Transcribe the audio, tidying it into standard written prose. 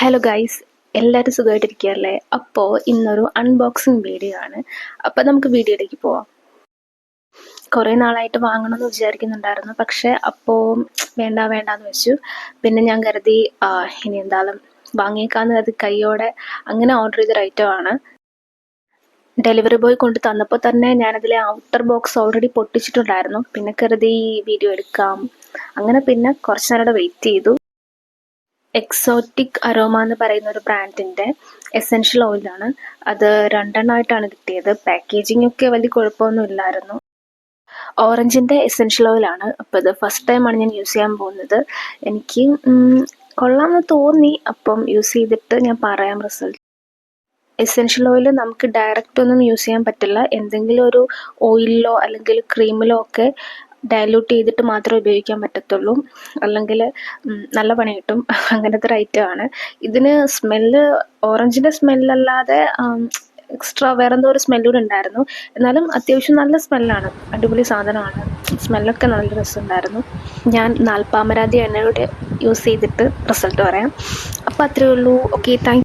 Hello guys, എല്ലാവരും സുഖമായിട്ടിരിക്കുകയല്ലേ? അപ്പോൾ ഇന്നൊരു അൺബോക്സിങ് വീഡിയോ ആണ്. അപ്പോൾ നമുക്ക് വീഡിയോയിലേക്ക് പോവാം. കുറേ നാളായിട്ട് വാങ്ങണമെന്ന് വിചാരിക്കുന്നുണ്ടായിരുന്നു, പക്ഷേ അപ്പോൾ വേണ്ടാന്ന് വെച്ചു. പിന്നെ ഞാൻ കരുതി ഇനി എന്തായാലും വാങ്ങിയേക്കാന്ന് കരുതി കൈയോടെ അങ്ങനെ ഓർഡർ ചെയ്തൊരു ഐറ്റമാണ്. ഡെലിവറി ബോയ് കൊണ്ട് തന്നപ്പോൾ തന്നെ ഞാനതിലെ ഔട്ടർ ബോക്സ് ഓൾറെഡി പൊട്ടിച്ചിട്ടുണ്ടായിരുന്നു. പിന്നെ കരുതി വീഡിയോ എടുക്കാം. അങ്ങനെ പിന്നെ കുറച്ച് നേരം വെയിറ്റ് ചെയ്തു. എക്സോട്ടിക് അരോമ എന്ന് പറയുന്ന ഒരു ബ്രാൻഡിൻ്റെ എസെൻഷ്യൽ ഓയിലാണ്. അത് 2 കിട്ടിയത്. പാക്കേജിംഗ് ഒക്കെ വലിയ കുഴപ്പമൊന്നും ഇല്ലായിരുന്നു. ഓറഞ്ചിൻ്റെ എസെൻഷ്യൽ ഓയിലാണ്. അപ്പോൾ ഇത് ഫസ്റ്റ് ടൈമാണ് ഞാൻ യൂസ് ചെയ്യാൻ പോകുന്നത്. എനിക്ക് കൊള്ളാമെന്ന് തോന്നി. അപ്പം യൂസ് ചെയ്തിട്ട് ഞാൻ പറയാം റിസൾട്ട്. എസെൻഷ്യൽ ഓയിൽ നമുക്ക് ഡയറക്റ്റ് ഒന്നും യൂസ് ചെയ്യാൻ പറ്റില്ല. എന്തെങ്കിലും ഒരു ഓയിലിലോ അല്ലെങ്കിൽ ക്രീമിലോ ഒക്കെ ഡയലൂട്ട് ചെയ്തിട്ട് മാത്രമേ ഉപയോഗിക്കാൻ പറ്റത്തുള്ളൂ. അല്ലെങ്കിൽ നല്ല പണി കിട്ടും. അങ്ങനത്തെ ഒരു ഐറ്റമാണ്. ഇതിന് സ്മെല്ല് ഓറഞ്ചിൻ്റെ സ്മെല്ലല്ലാതെ എക്സ്ട്രാ വേറെ എന്തോ ഒരു സ്മെല്ലൂടെ ഉണ്ടായിരുന്നു. എന്നാലും അത്യാവശ്യം നല്ല സ്മെല്ലാണ്. അടിപൊളി സാധനമാണ്. സ്മെല്ലൊക്കെ നല്ല രസമുണ്ടായിരുന്നു. ഞാൻ നാൽപ്പാമരാതി എണ്ണയുടെ യൂസ് ചെയ്തിട്ട് റിസൾട്ട് പറയാം. അപ്പോൾ അത്രയേ ഉള്ളൂ. Okay, thank